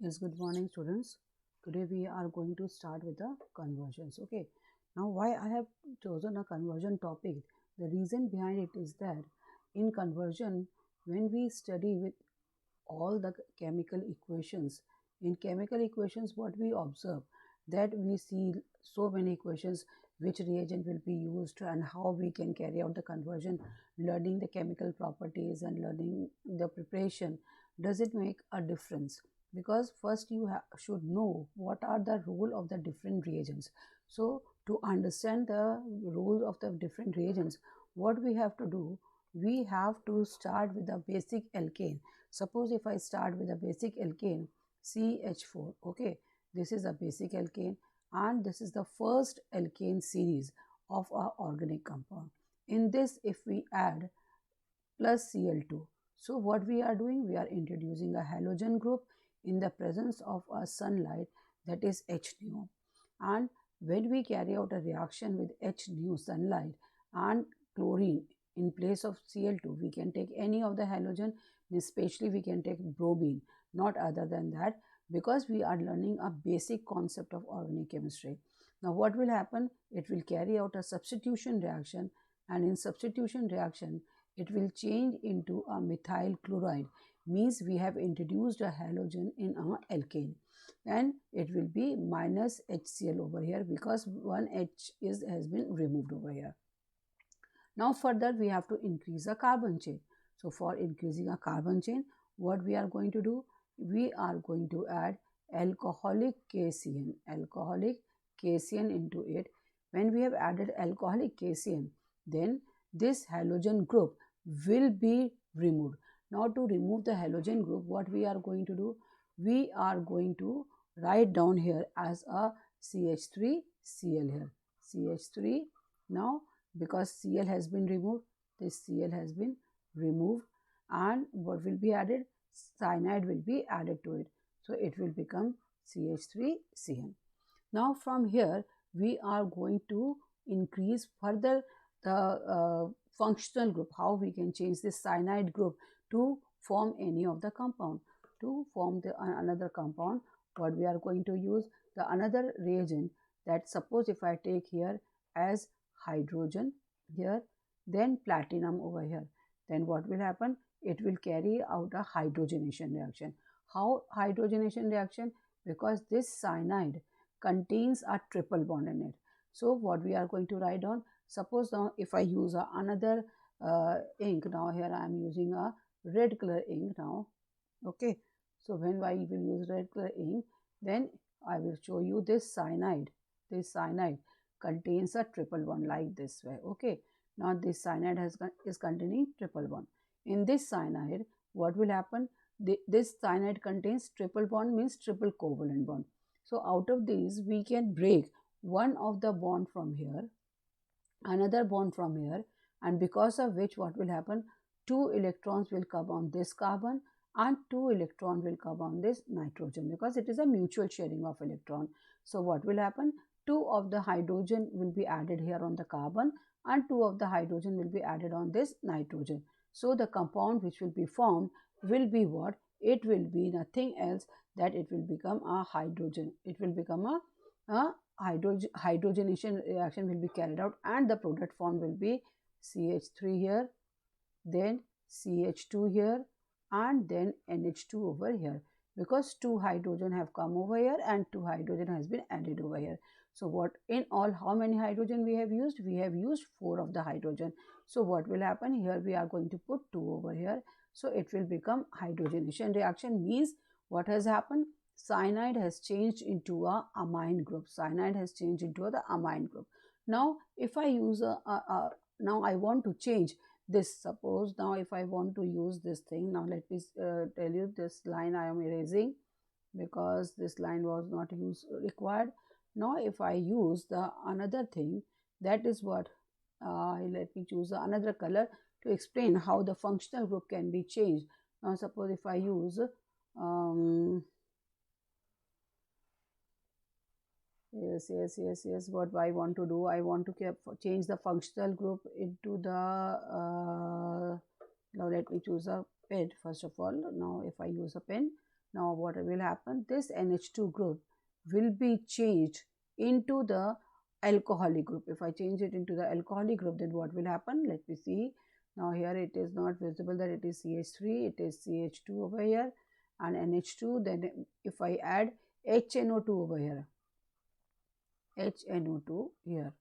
Yes, good morning, students. Today we are going to start with the conversions. Okay. Now, why I have chosen a conversion topic? The reason behind it is that in conversion, when we study with all the chemical equations, in chemical equations, what we observe that we see so many equations which reagent will be used and how we can carry out the conversion, learning the chemical properties and learning the preparation. Does it make a difference? Because first you should know what are the role of the different reagents. So to understand the role of the different reagents, what we have to do, we have to start with the basic alkane. Suppose if I start with a basic alkane CH4, okay, this is a basic alkane and this is the first alkane series of our organic compound. In this, if we add plus Cl2. So what we are doing, we are introducing a halogen group in the presence of a sunlight, that is H nu. And when we carry out a reaction with H nu sunlight and chlorine in place of Cl2, we can take any of the halogen, especially we can take bromine, not other than that, because we are learning a basic concept of organic chemistry. Now what will happen? It will carry out a substitution reaction, and in substitution reaction it will change into a methyl chloride, means we have introduced a halogen in our alkane, and it will be minus HCl over here because one H has been removed over here. Now further we have to increase the carbon chain. So for increasing a carbon chain, what we are going to do, we are going to add alcoholic KCN into it. When we have added alcoholic KCN, then this halogen group will be removed. Now to remove the halogen group, what we are going to do, we are going to write down here as a CH3Cl here, CH3. Now because Cl has been removed, this Cl has been removed, and what will be added? Cyanide will be added to it. So it will become CH3Cn. Now from here we are going to increase further the functional group, how we can change this cyanide group to form any of the compound. To form the another compound, what we are going to use, the another reagent, that suppose if I take here as hydrogen here, then platinum over here, then what will happen? It will carry out a hydrogenation reaction. How hydrogenation reaction? Because this cyanide contains a triple bond in it. So what we are going to write down, suppose now if I use another ink, now here I am using a red color ink now, okay. So when I will use red color ink, then I will show you this cyanide. This cyanide contains a triple bond like this way, okay. Now this cyanide is containing triple bond. In this cyanide, what will happen? This cyanide contains triple bond, means triple covalent bond. So out of these, we can break one of the bond from here, another bond from here, and because of which what will happen? Two electrons will come on this carbon and two electrons will come on this nitrogen, because it is a mutual sharing of electron. So what will happen? Two of the hydrogen will be added here on the carbon and two of the hydrogen will be added on this nitrogen. So the compound which will be formed will be what? It will be nothing else that it will become a hydrogen. It will become a hydrogenation reaction will be carried out, and the product formed will be CH3 here, then CH2 here, and then NH2 over here, because two hydrogen have come over here and two hydrogen has been added over here. So what in all, how many hydrogen we have used? We have used 4 of the hydrogen. So what will happen here? We are going to put 2 over here. So it will become hydrogenation reaction, means what has happened? Cyanide has changed into a amine group. Cyanide has changed into the amine group. Now if I use now I want to change this. Suppose now if I want to use this thing, now let me tell you, this line I am erasing because this line was not required. Now if I use the another thing, that is what let me choose another color to explain how the functional group can be changed. Now suppose if I use yes, what I want to do, I want to change the functional group into the now let me choose a pen first of all. Now if I use a pen, Now what will happen? This NH2 group will be changed into the alcoholic group. If I change it into the alcoholic group, then what will happen? Let me see. Now here it is not visible that it is CH3, it is CH2 over here and NH2. Then if I add HNO2 over here, HNO2 here,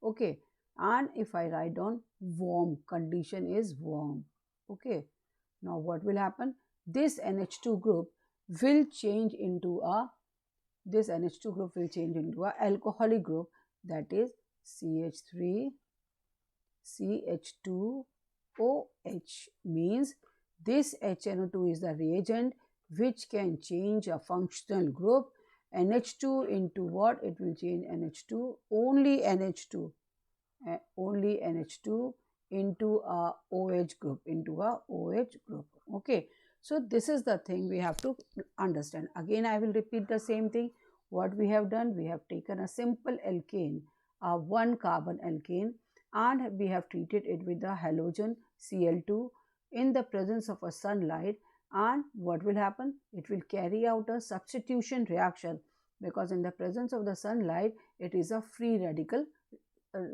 okay, and if I write down warm, condition is warm, okay. Now what will happen? This NH2 group will change into a alcoholic group, that is CH3 CH2OH. Means this HNO2 is the reagent which can change a functional group NH2 into what? It will change NH2, only NH2 into a OH group, okay. So this is the thing we have to understand. Again I will repeat the same thing. What we have done, we have taken a simple alkane, a 1 carbon alkane, and we have treated it with the halogen Cl2 in the presence of a sunlight, and what will happen? It will carry out a substitution reaction, because in the presence of the sunlight it is a free radical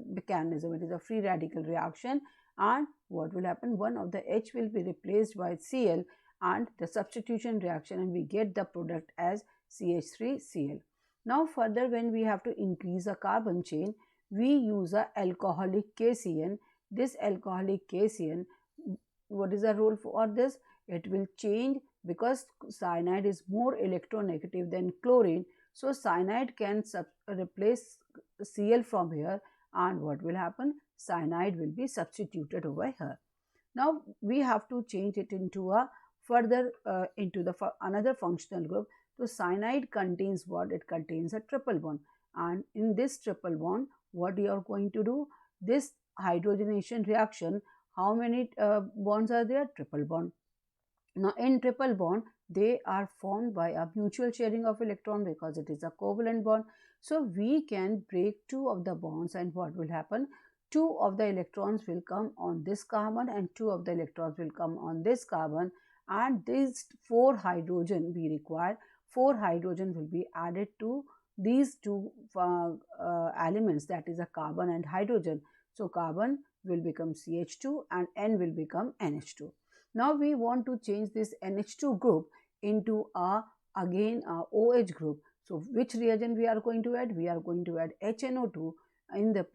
mechanism, it is a free radical reaction, and what will happen? One of the H will be replaced by Cl and the substitution reaction, and we get the product as CH3Cl. Now further, when we have to increase a carbon chain, we use a alcoholic KCN. This alcoholic KCN, what is the role for this? It will change, because cyanide is more electronegative than chlorine, so cyanide can replace Cl from here, and what will happen? Cyanide will be substituted over here. Now we have to change it into a further another functional group. So cyanide contains what? It contains a triple bond, and in this triple bond, what you are going to do? This hydrogenation reaction, how many bonds are there? Triple bond. Now in triple bond, they are formed by a mutual sharing of electron, because it is a covalent bond. So we can break two of the bonds, and what will happen? Two of the electrons will come on this carbon and two of the electrons will come on this carbon, and these 4 hydrogen we require. 4 hydrogen will be added to these two elements, that is a carbon and hydrogen. So carbon will become CH2 and N will become NH2. Now we want to change this NH2 group into again a OH group. So which reagent we are going to add? We are going to add HNO2, in the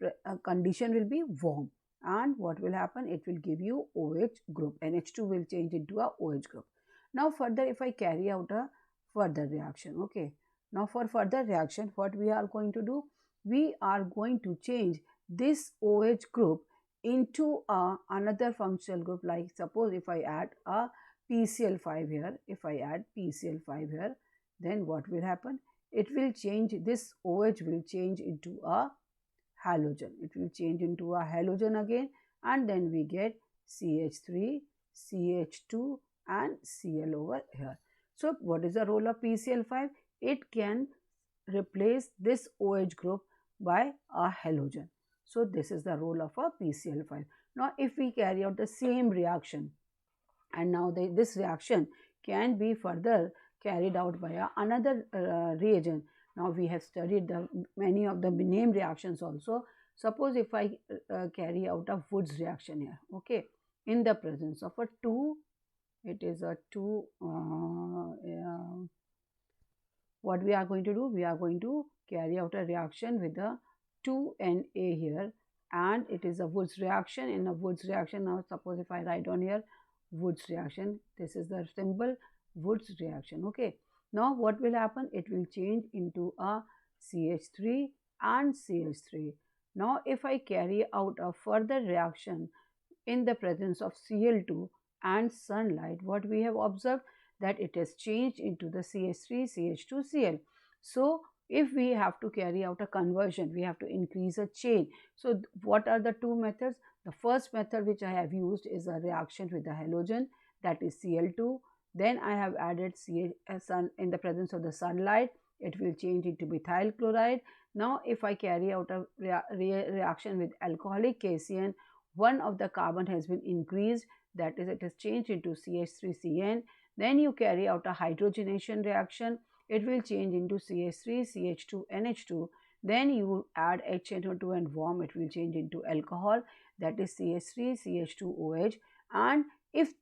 condition will be warm, and what will happen? It will give you OH group. NH2 will change into a OH group. Now further, if I carry out a further reaction, okay. Now for further reaction, what we are going to do? We are going to change this OH group into another functional group. Like suppose if I add a PCl5 here, then what will happen? It will change, this OH will change into a halogen. It will change into a halogen again, and then we get CH3, CH2 and Cl over here. So what is the role of PCl5? It can replace this OH group by a halogen. So this is the role of a PCl5. Now if we carry out the same reaction, and now this reaction can be further carried out by another reagent. Now we have studied many of the name reactions also. Suppose if I carry out a Woods reaction here, okay, in the presence of a 2, it is a 2, what we are going to do? We are going to carry out a reaction with a 2Na here, and it is a Woods reaction. In a Woods reaction, now suppose if I write on here Woods reaction, this is the symbol Woods reaction, okay. Now what will happen? It will change into a CH3 and CH3. Now if I carry out a further reaction in the presence of Cl2 and sunlight, what we have observed? That it has changed into the CH3, CH2, Cl. So if we have to carry out a conversion, we have to increase a chain. So what are the two methods? The first method which I have used is a reaction with the halogen, that is Cl2. Then I have added sun in the presence of the sunlight. It will change into methyl chloride. Now if I carry out a reaction with alcoholic KCN, one of the carbon has been increased, that is it has changed into CH3CN. Then you carry out a hydrogenation reaction. It will change into CH3, CH2, NH2. Then you add HNO2 and warm. It will change into alcohol, that is CH3, CH2OH. And if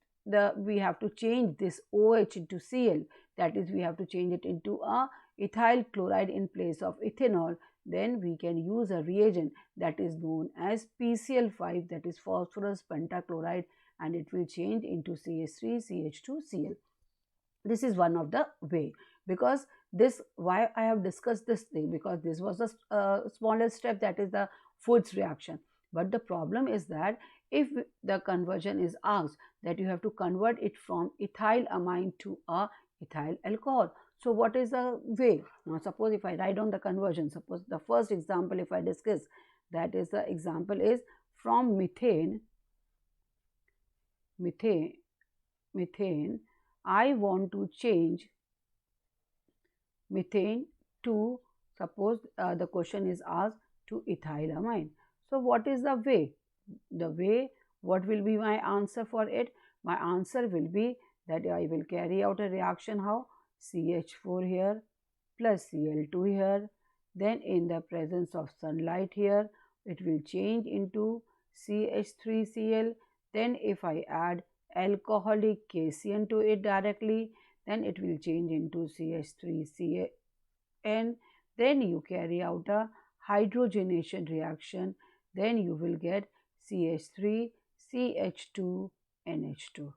we have to change this OH into Cl, that is we have to change it into a ethyl chloride in place of ethanol, then we can use a reagent that is known as PCl5, that is phosphorus pentachloride, and it will change into CH3, CH2, Cl. This is one of the way, because this, why I have discussed this thing, because this was the smallest step, that is the Fuchs reaction. But the problem is that if the conversion is asked, that you have to convert it from ethylamine to a ethyl alcohol. So what is the way? Now suppose if I write down the conversion, suppose the first example if I discuss, that is the example is from methane I want to change methane to, suppose the question is asked, to ethylamine. So what is the way? The way, what will be my answer for it? My answer will be that I will carry out a reaction, how? CH4 here plus Cl2 here, then in the presence of sunlight here, it will change into CH3Cl. Then if I add alcoholic KCN to it directly, then it will change into CH3Cn. Then you carry out a hydrogenation reaction, then you will get CH3, CH2, NH2.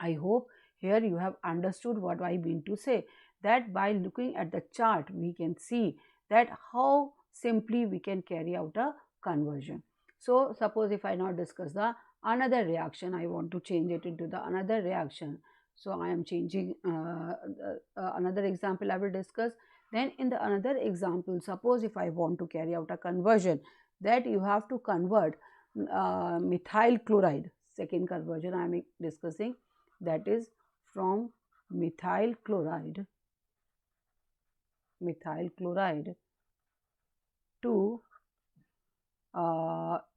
I hope here you have understood what I mean to say, that by looking at the chart we can see that how simply we can carry out a conversion. So suppose if I now discuss the another reaction, I want to change it into the another reaction. So I am changing another example I will discuss. Then in the another example, suppose if I want to carry out a conversion, that you have to convert methyl chloride. Second conversion I am discussing, that is from methyl chloride to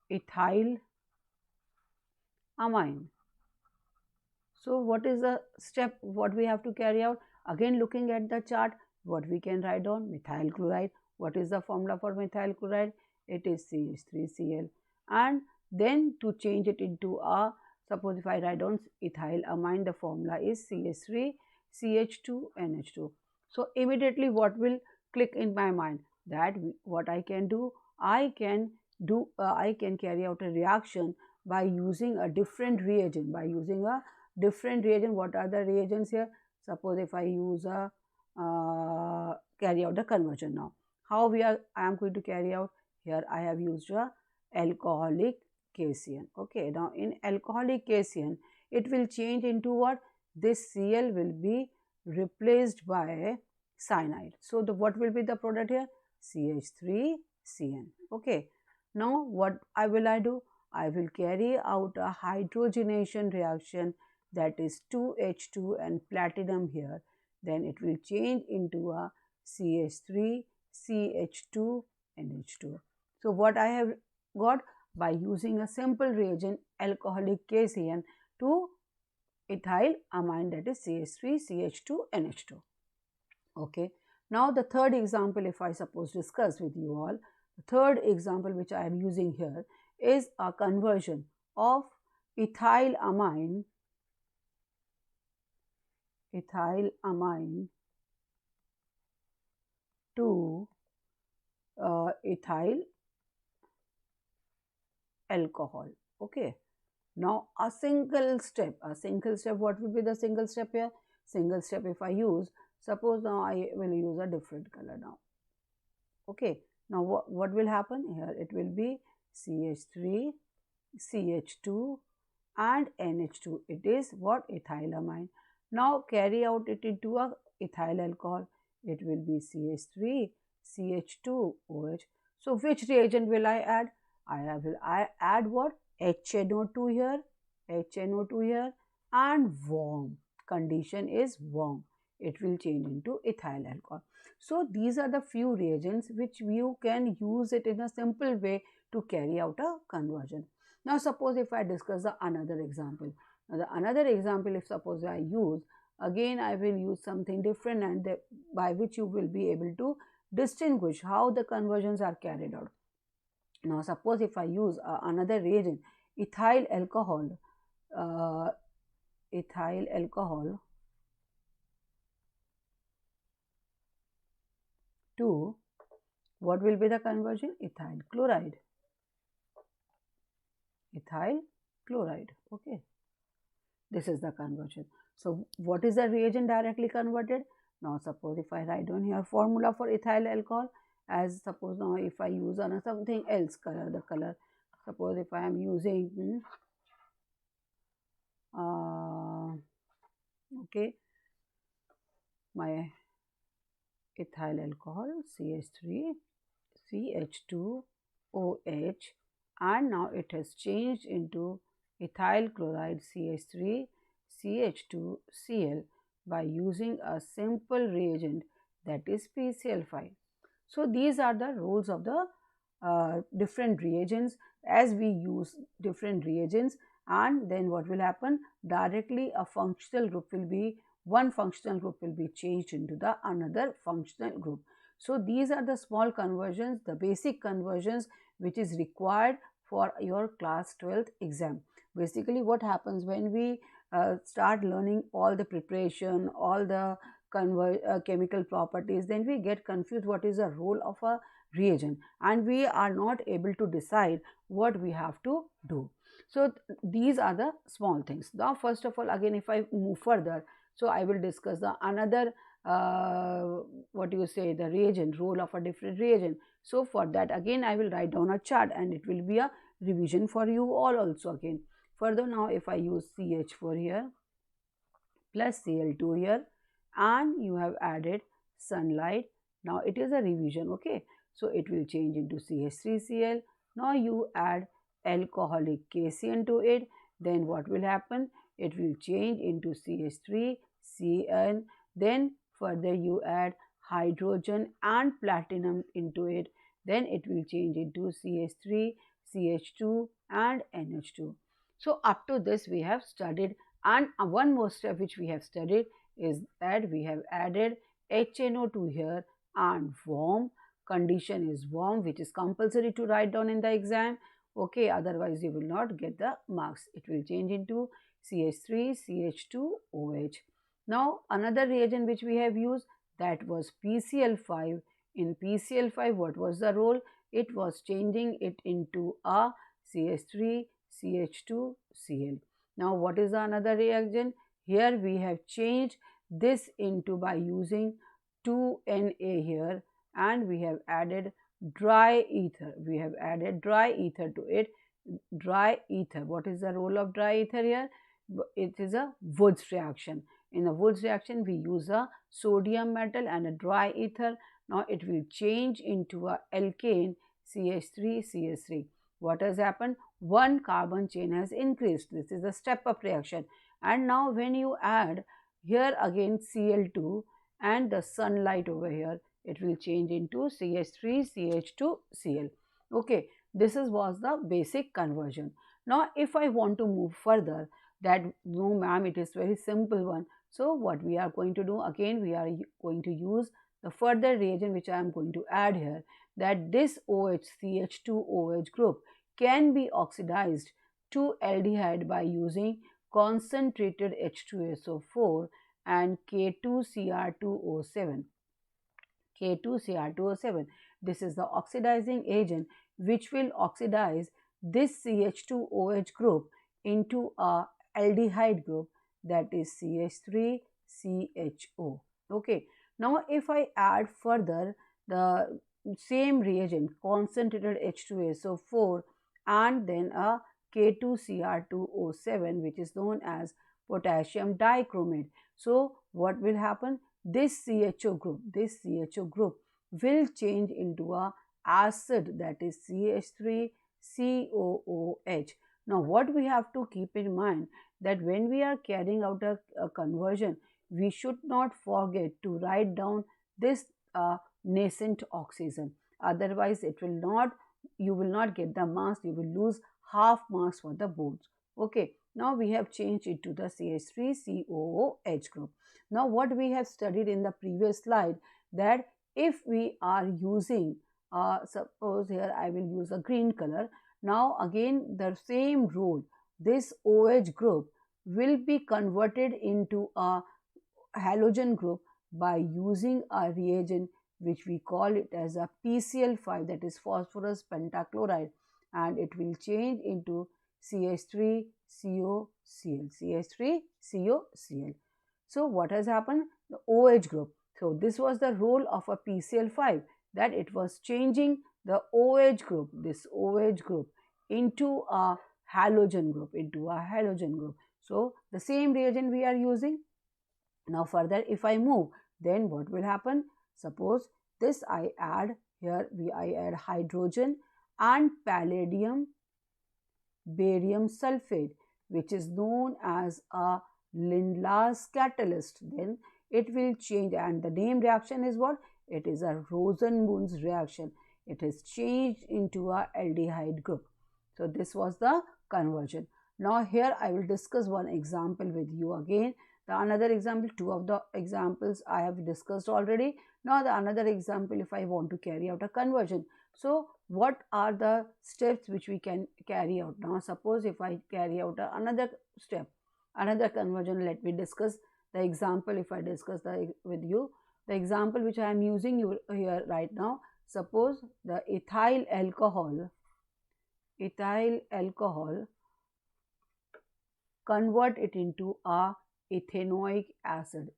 ethyl amine. So what is the step what we have to carry out? Again looking at the chart, what we can write down? Methyl chloride. What is the formula for methyl chloride? It is CH3Cl. And then to change it into a, suppose if I write down ethyl amine, the formula is CH3, CH2, NH2. So immediately what will click in my mind? That what I can do? I can carry out a reaction by using a different reagent, What are the reagents here? Suppose if I use a carry out the conversion now. How I am going to carry out? Here I have used a alcoholic KCN. Okay, now in alcoholic KCN, it will change into what? This Cl will be replaced by cyanide. So what will be the product here? CH3Cn. Okay, now what I do? I will carry out a hydrogenation reaction, that is 2H2 and platinum here. Then it will change into a CH3, CH2, NH2. So what I have got? By using a simple reagent alcoholic KCN to ethyl amine, that is CH3, CH2, NH2. Okay. Now the third example, if I suppose discuss with you all, the third example which I am using here is a conversion of ethyl amine to ethyl alcohol. Okay. Now a single step, what will be the single step here? Single step if I use, suppose now I will use a different color now. Okay. Now what will happen here? It will be CH3, CH2 and NH2. It is what? Ethylamine. Now carry out it into a ethyl alcohol. It will be CH3, CH2OH. So which reagent will I add? I add what? HNO2 here, and warm. Condition is warm. It will change into ethyl alcohol. So these are the few reagents which you can use it in a simple way to carry out a conversion. Now suppose if I discuss another example. Now the another example, if suppose I use, again I will use something different, and by which you will be able to distinguish how the conversions are carried out. Now suppose if I use another reagent, ethyl alcohol, uh, ethyl alcohol to, what will be the conversion? Ethyl chloride. Ethyl chloride. Okay, this is the conversion. So what is the reagent directly converted? Now suppose if I write down here formula for ethyl alcohol, as suppose now if I use on something else color, the color, suppose if I am using okay, my ethyl alcohol CH3 CH2OH, and now it has changed into ethyl chloride CH3 CH2Cl by using a simple reagent, that is PCl5. So these are the roles of the different reagents. As we use different reagents, and then what will happen, directly a functional group will be, one functional group will be changed into the another functional group. So these are the small conversions, the basic conversions which is required for your class 12th exam. Basically what happens when we start learning all the preparation, all the chemical properties, then we get confused what is the role of a reagent, and we are not able to decide what we have to do. So these are the small things. Now first of all, again if I move further, so I will discuss the another what you say, the reagent, role of a different reagent. So for that again I will write down a chart, and it will be a revision for you all also again. Further, now if I use CH4 here plus Cl2 here, and you have added sunlight, now it is a revision. Okay, so it will change into CH3Cl. Now you add alcoholic KCN to it, then what will happen, it will change into CH3Cn. Then further you add hydrogen and platinum into it, then it will change into CH3 CH2 and NH2. So up to this we have studied, and one more step which we have studied is that we have added HNO2 here, and warm, condition is warm, which is compulsory to write down in the exam. Okay, otherwise you will not get the marks. It will change into CH3 CH2OH. Now another reagent which we have used, that was PCl5. In PCl5 what was the role? It was changing it into a CH3 CH2Cl. Now what is another reaction? Here we have changed this into, by using 2Na here, and we have added dry ether. We have added dry ether to it. Dry ether, what is the role of dry ether here? It is a Wurtz reaction. In a Wurtz reaction we use a sodium metal and a dry ether. Now it will change into a alkane CH3CH3. What has happened? One carbon chain has increased. This is a step up reaction. And now when you add here again Cl2 and the sunlight over here, it will change into CH3CH2Cl. Okay, this was the basic conversion. Now if I want to move further, that no ma'am, it is very simple one. So what we are going to do, again we are going to use the further reagent which I am going to add here, that this OH CH2OH group can be oxidized to aldehyde by using concentrated H2SO4 and K2Cr2O7. K2Cr2O7. This is the oxidizing agent which will oxidize this CH2OH group into a aldehyde group, that is CH3CHO. Okay. Now if I add further the same reagent, concentrated H2SO4 and then a K2Cr2O7, which is known as potassium dichromate. So what will happen? This CHO group will change into a acid, that is CH3COOH. Now what we have to keep in mind, that when we are carrying out a conversion, we should not forget to write down this nascent oxygen. Otherwise it will not, you will not get the marks, you will lose half marks for the boards. Okay, Now we have changed it to the CH3COOH group. Now what we have studied in the previous slide, that if we are using, suppose here I will use a green color. Now again the same rule, this OH group will be converted into a halogen group by using a reagent which we call it as a PCl5, that is phosphorus pentachloride, and it will change into CH3COCl, CH3COCl. So what has happened? The OH group. So this was the role of a PCl5, that it was changing the OH group, this OH group, into a halogen group, So the same reagent we are using. Now further if I move, then what will happen? Suppose this I add here, I add hydrogen and palladium barium sulfate, which is known as a Lindlar's catalyst. Then it will change, and the name reaction is what? It is a Rosenmund's reaction. It is changed into a aldehyde group. So this was the conversion. Now here I will discuss one example with you again. The another example, two of the examples I have discussed already. Now the another example, if I want to carry out a conversion. So what are the steps which we can carry out? Now suppose if I carry out another step, another conversion, let me discuss the example. If I discuss with you the example which I am using here right now, suppose the ethyl alcohol convert it into a ethanoic acid,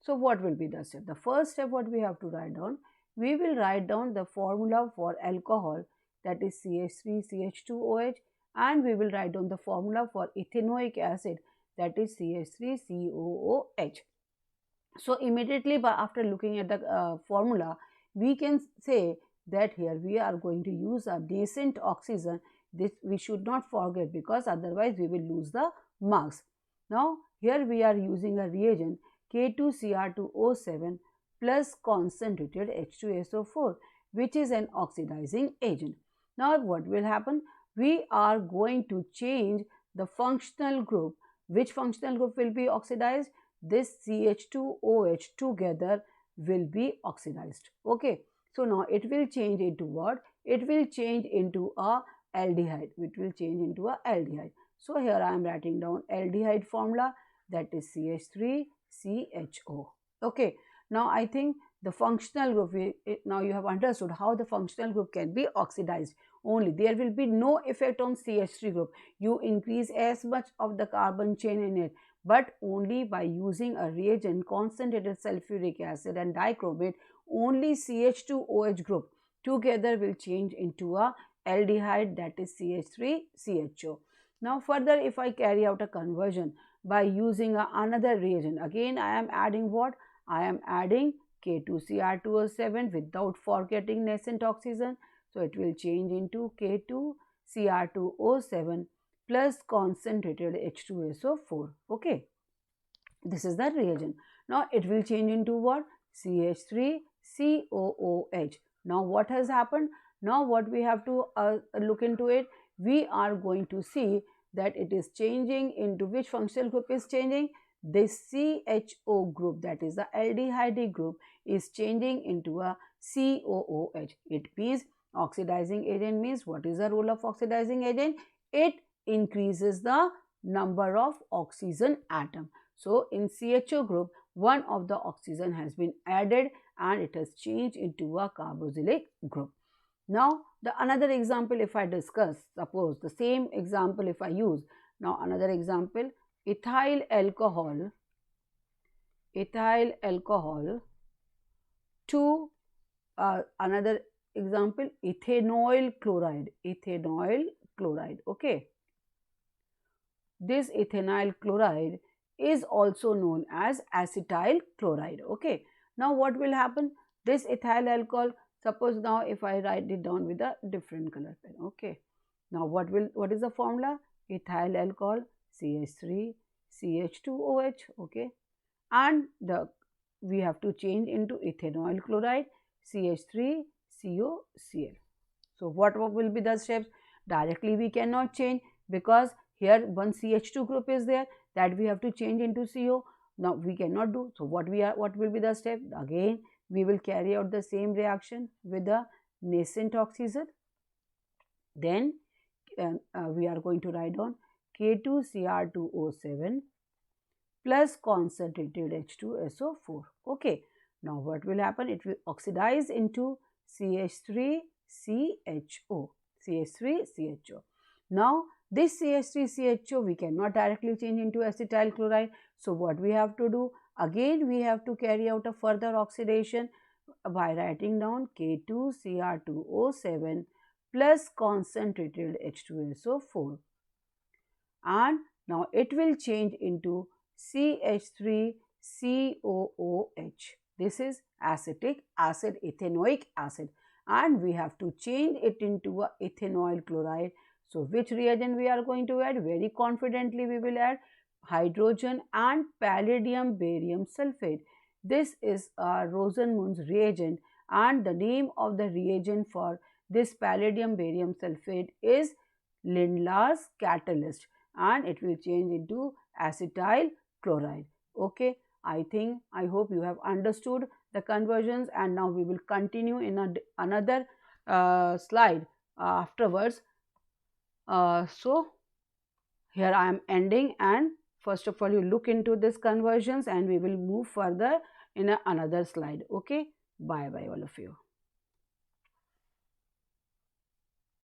So what will be the step? The first step what we have to write down, we will write down the formula for alcohol, that is CH3CH2OH, and we will write down the formula for ethanoic acid, that is CH3COOH. So immediately after looking at the formula, we can say that here we are going to use a nascent oxygen. This we should not forget, because otherwise we will lose the marks. Now here we are using a reagent K2Cr2O7 plus concentrated H2SO4, which is an oxidizing agent. Now what will happen? We are going to change the functional group. Which functional group will be oxidized? This CH2OH together will be oxidized. Okay. So now it will change into what? It will change into a aldehyde. So here I am writing down aldehyde formula, that is CH3CHO. Okay. Now I think the functional group, now you have understood how the functional group can be oxidized. Only there will be no effect on CH3 group. You increase as much of the carbon chain in it, but only by using a reagent concentrated sulfuric acid and dichromate, only CH2OH group together will change into a aldehyde, that is CH3CHO. Now further if I carry out a conversion by using another reagent, again I am adding what? I am adding K2Cr2O7 without forgetting nascent oxygen. So it will change into K2Cr2O7 plus concentrated H2SO4. Okay. This is the reagent. Now it will change into what? CH3COOH. Now what has happened? Now what we have to look into it, we are going to see that it is changing into which functional group is changing? This CHO group, that is the aldehyde group, is changing into a COOH. It means oxidizing agent means, what is the role of oxidizing agent? It increases the number of oxygen atom. So in CHO group, one of the oxygen has been added and it has changed into a carboxylic group. Now the another example if I discuss, suppose the same example if I use, now another example, ethyl alcohol to another example, ethanoyl chloride. Okay, this ethanyl chloride is also known as acetyl chloride. Okay, now what will happen? This ethyl alcohol, suppose now if I write it down with a different color pen. Okay, now what is the formula? Ethyl alcohol CH3CH2OH. Okay, and we have to change into ethanoyl chloride CH3COCl. So what will be the steps? Directly we cannot change because here one CH2 group is there that we have to change into CO. Now we cannot do. So what will be the step? Again we will carry out the same reaction with the nascent oxygen. Then we are going to write down K2Cr2O7 plus concentrated H2SO4. Okay. Now what will happen? It will oxidize into CH3CHO. CH3CHO. Now this CH3CHO we cannot directly change into acetyl chloride. So what we have to do? Again we have to carry out a further oxidation by writing down K2Cr2O7 plus concentrated H2SO4, and now it will change into CH3COOH. This is acetic acid, ethanoic acid, and we have to change it into a ethanoyl chloride. So which reagent we are going to add? Very confidently we will add hydrogen and palladium barium sulfate. This is a Rosenmund's reagent, and the name of the reagent for this palladium barium sulfate is Lindlar's catalyst, and it will change into acetyl chloride. Okay, I hope you have understood the conversions, and now we will continue in another slide afterwards. So here I am ending, and first of all you look into this conversions and we will move further in another slide. Okay, bye bye all of you.